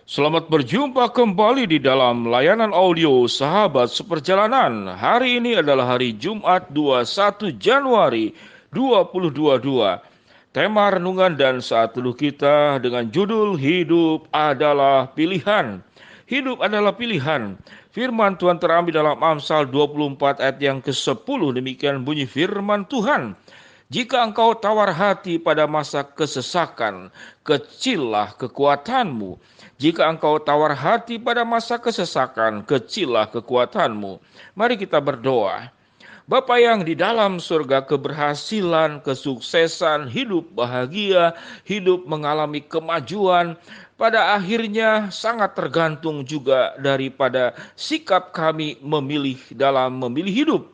Selamat berjumpa kembali di dalam layanan audio Sahabat Seperjalanan. Hari ini adalah hari Jumat 21 Januari 2022. Tema renungan dan saat teduh kita dengan judul Hidup adalah Pilihan. Hidup adalah pilihan. Firman Tuhan terambil dalam Amsal 24 ayat yang ke-10. Demikian bunyi firman Tuhan. Jika engkau tawar hati pada masa kesesakan, kecillah kekuatanmu. Jika engkau tawar hati pada masa kesesakan, kecillah kekuatanmu. Mari kita berdoa. Bapa yang di dalam surga, keberhasilan, kesuksesan, hidup bahagia, hidup mengalami kemajuan, pada akhirnya sangat tergantung juga daripada sikap kami memilih hidup.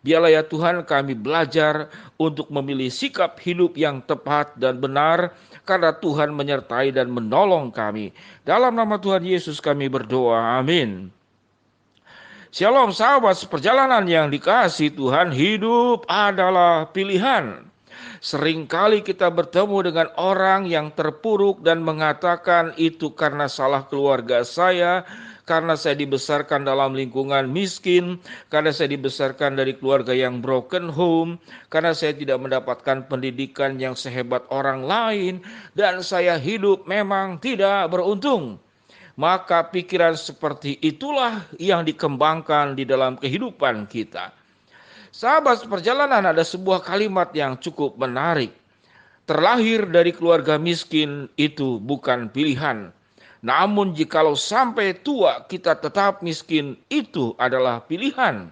Biarlah ya Tuhan kami belajar untuk memilih sikap hidup yang tepat dan benar, karena Tuhan menyertai dan menolong kami. Dalam nama Tuhan Yesus kami berdoa, amin. Shalom sahabat seperjalanan yang dikasihi Tuhan, hidup adalah pilihan. Seringkali kita bertemu dengan orang yang terpuruk dan mengatakan itu karena salah keluarga saya, karena saya dibesarkan dalam lingkungan miskin, karena saya dibesarkan dari keluarga yang broken home, karena saya tidak mendapatkan pendidikan yang sehebat orang lain, dan saya hidup memang tidak beruntung. Maka pikiran seperti itulah yang dikembangkan di dalam kehidupan kita. Sahabat perjalanan, ada sebuah kalimat yang cukup menarik. Terlahir dari keluarga miskin itu bukan pilihan. Namun jikalau sampai tua kita tetap miskin, itu adalah pilihan.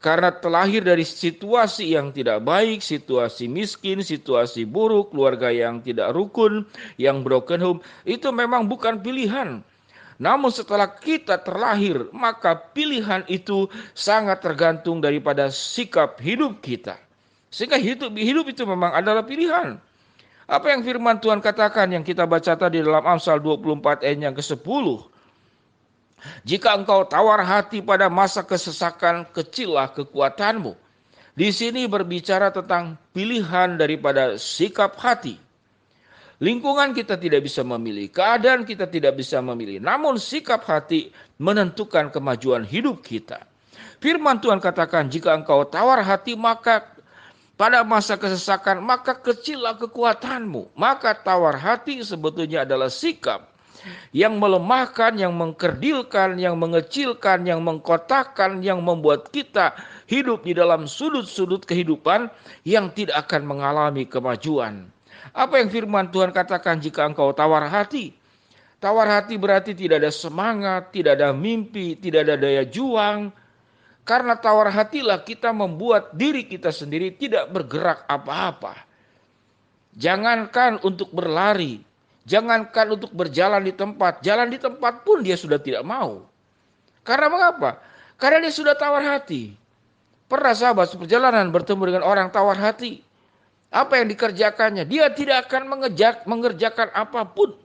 Karena terlahir dari situasi yang tidak baik, situasi miskin, situasi buruk, keluarga yang tidak rukun, yang broken home, itu memang bukan pilihan. Namun setelah kita terlahir, maka pilihan itu sangat tergantung daripada sikap hidup kita. Sehingga hidup itu memang adalah pilihan. Apa yang firman Tuhan katakan yang kita baca tadi dalam Amsal 24 ayat yang ke-10. Jika engkau tawar hati pada masa kesesakan, kecillah kekuatanmu. Di sini berbicara tentang pilihan daripada sikap hati. Lingkungan kita tidak bisa memilih, keadaan kita tidak bisa memilih. Namun sikap hati menentukan kemajuan hidup kita. Firman Tuhan katakan, jika engkau tawar hati maka pada masa kesesakan, maka kecillah kekuatanmu. Maka tawar hati sebetulnya adalah sikap yang melemahkan, yang mengkerdilkan, yang mengecilkan, yang mengkotakkan, yang membuat kita hidup di dalam sudut-sudut kehidupan yang tidak akan mengalami kemajuan. Apa yang firman Tuhan katakan, jika engkau tawar hati? Tawar hati berarti tidak ada semangat, tidak ada mimpi, tidak ada daya juang. Karena tawar hatilah kita membuat diri kita sendiri tidak bergerak apa-apa. Jangankan untuk berlari, jangankan untuk berjalan di tempat. Jalan di tempat pun dia sudah tidak mau. Karena mengapa? Karena dia sudah tawar hati. Pernah sahabat seperjalanan bertemu dengan orang tawar hati? Apa yang dikerjakannya? Dia tidak akan mengerjakan apapun.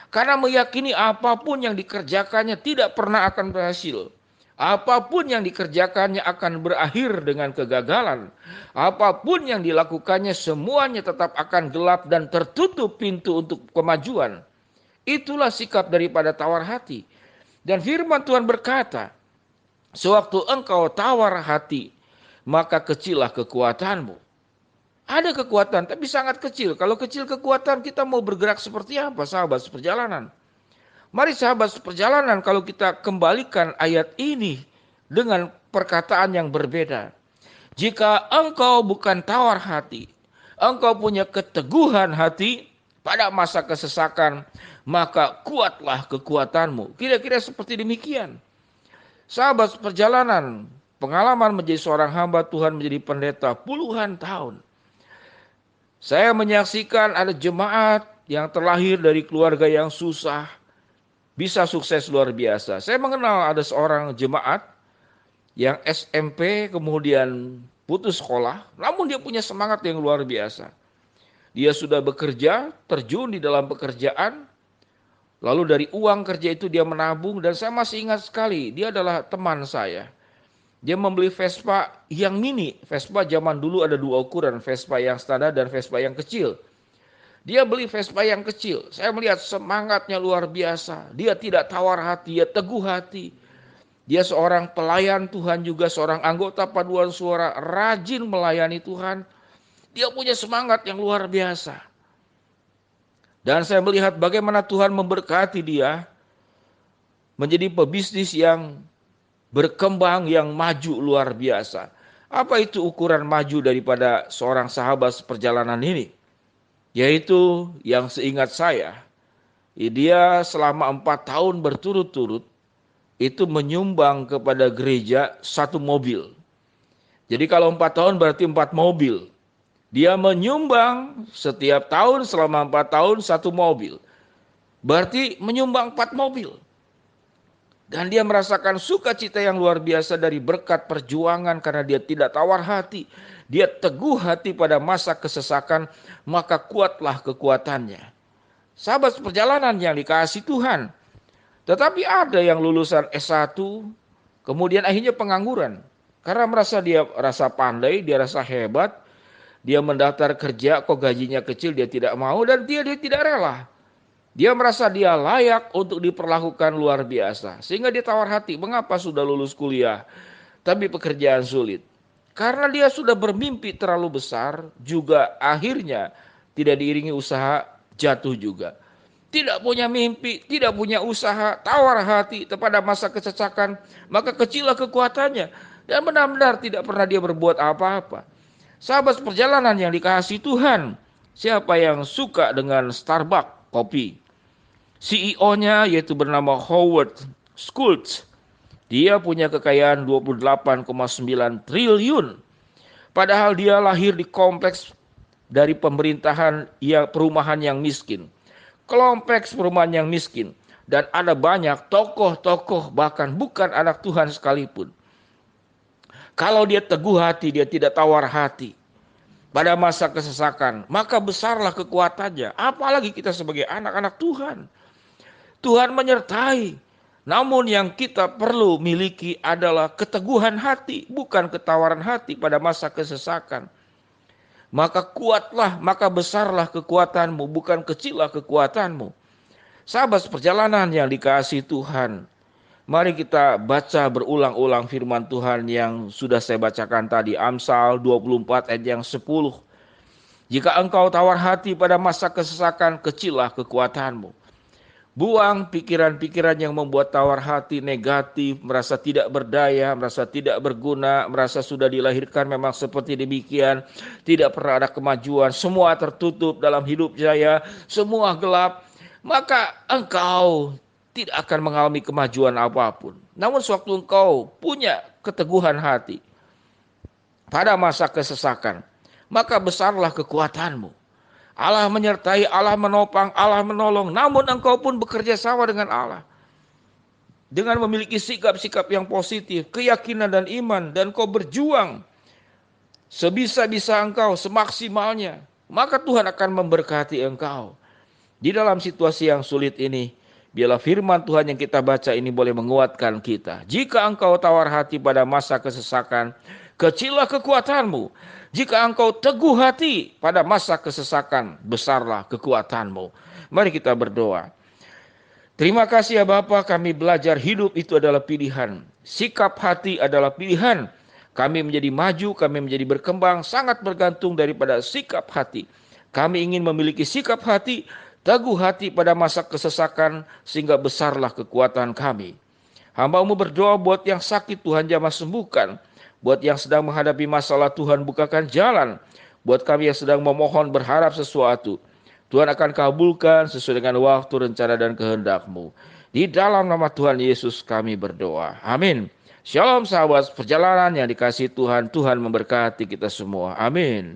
Karena meyakini apapun yang dikerjakannya tidak pernah akan berhasil. Apapun yang dikerjakannya akan berakhir dengan kegagalan. Apapun yang dilakukannya semuanya tetap akan gelap dan tertutup pintu untuk kemajuan. Itulah sikap daripada tawar hati. Dan firman Tuhan berkata, sewaktu engkau tawar hati, maka kecillah kekuatanmu. Ada kekuatan tapi sangat kecil. Kalau kecil kekuatan, kita mau bergerak seperti apa sahabat seperjalanan? Mari sahabat seperjalanan, kalau kita kembalikan ayat ini dengan perkataan yang berbeda. Jika engkau bukan tawar hati, engkau punya keteguhan hati pada masa kesesakan, maka kuatlah kekuatanmu. Kira-kira seperti demikian. Sahabat seperjalanan, pengalaman menjadi seorang hamba Tuhan, menjadi pendeta puluhan tahun. Saya menyaksikan ada jemaat yang terlahir dari keluarga yang susah, bisa sukses luar biasa. Saya mengenal ada seorang jemaat yang SMP kemudian putus sekolah, namun dia punya semangat yang luar biasa. Dia sudah bekerja, terjun di dalam pekerjaan, lalu dari uang kerja itu dia menabung, dan saya masih ingat sekali, dia adalah teman saya. Dia membeli Vespa yang mini. Vespa zaman dulu ada dua ukuran, Vespa yang standar dan Vespa yang kecil. Dia beli Vespa yang kecil. Saya melihat semangatnya luar biasa. Dia tidak tawar hati, dia teguh hati. Dia seorang pelayan Tuhan juga, seorang anggota paduan suara, rajin melayani Tuhan. Dia punya semangat yang luar biasa. Dan saya melihat bagaimana Tuhan memberkati dia menjadi pebisnis yang berkembang, yang maju luar biasa. Apa itu ukuran maju daripada seorang sahabat seperjalanan ini? Yaitu yang seingat saya, dia selama 4 tahun berturut-turut itu menyumbang kepada gereja 1 mobil. Jadi kalau 4 tahun berarti 4 mobil. Dia menyumbang setiap tahun selama 4 tahun 1 mobil. Berarti menyumbang 4 mobil. Dan dia merasakan sukacita yang luar biasa dari berkat perjuangan karena dia tidak tawar hati. Dia teguh hati pada masa kesesakan, maka kuatlah kekuatannya. Sahabat perjalanan yang dikasihi Tuhan. Tetapi ada yang lulusan S1, kemudian akhirnya pengangguran. Karena dia rasa pandai, dia rasa hebat, dia mendaftar kerja, kok gajinya kecil, dia tidak mau dan dia tidak rela. Dia merasa dia layak untuk diperlakukan luar biasa. Sehingga dia tawar hati, mengapa sudah lulus kuliah, tapi pekerjaan sulit. Karena dia sudah bermimpi terlalu besar, juga akhirnya tidak diiringi usaha, jatuh juga. Tidak punya mimpi, tidak punya usaha, tawar hati pada masa kesesakan, maka kecillah kekuatannya. Dan benar-benar tidak pernah dia berbuat apa-apa. Sahabat perjalanan yang dikasihi Tuhan, siapa yang suka dengan Starbucks kopi? CEO-nya yaitu bernama Howard Schultz. Dia punya kekayaan 28,9 triliun. Padahal dia lahir di kompleks dari perumahan yang miskin. Kompleks perumahan yang miskin. Dan ada banyak tokoh-tokoh bahkan bukan anak Tuhan sekalipun. Kalau dia teguh hati, dia tidak tawar hati pada masa kesesakan, maka besarlah kekuatannya. Apalagi kita sebagai anak-anak Tuhan. Tuhan menyertai. Namun yang kita perlu miliki adalah keteguhan hati, bukan ketawaran hati pada masa kesesakan. Maka kuatlah, maka besarlah kekuatanmu, bukan kecillah kekuatanmu. Sahabat perjalanan yang dikasihi Tuhan, mari kita baca berulang-ulang firman Tuhan yang sudah saya bacakan tadi, Amsal 24 ayat yang 10. Jika engkau tawar hati pada masa kesesakan, kecillah kekuatanmu. Buang pikiran-pikiran yang membuat tawar hati, negatif, merasa tidak berdaya, merasa tidak berguna, merasa sudah dilahirkan memang seperti demikian, tidak pernah ada kemajuan, semua tertutup dalam hidup saya, semua gelap, maka engkau tidak akan mengalami kemajuan apapun. Namun sewaktu engkau punya keteguhan hati pada masa kesesakan, maka besarlah kekuatanmu. Allah menyertai, Allah menopang, Allah menolong. Namun engkau pun bekerja sama dengan Allah. Dengan memiliki sikap-sikap yang positif, keyakinan dan iman. Dan kau berjuang sebisa-bisa engkau, semaksimalnya. Maka Tuhan akan memberkati engkau. Di dalam situasi yang sulit ini, biarlah firman Tuhan yang kita baca ini boleh menguatkan kita. Jika engkau tawar hati pada masa kesesakan, kecillah kekuatanmu. Jika engkau teguh hati pada masa kesesakan, besarlah kekuatanmu. Mari kita berdoa. Terima kasih ya Bapa, kami belajar hidup itu adalah pilihan. Sikap hati adalah pilihan. Kami menjadi maju, kami menjadi berkembang, sangat bergantung daripada sikap hati. Kami ingin memiliki sikap hati, teguh hati pada masa kesesakan, sehingga besarlah kekuatan kami. Hamba-Mu berdoa buat yang sakit, Tuhan jamah sembuhkan. Buat yang sedang menghadapi masalah, Tuhan bukakan jalan. Buat kami yang sedang memohon berharap sesuatu, Tuhan akan kabulkan sesuai dengan waktu, rencana, dan kehendak-Mu. Di dalam nama Tuhan Yesus kami berdoa. Amin. Shalom sahabat perjalanan yang dikasihi Tuhan. Tuhan memberkati kita semua. Amin.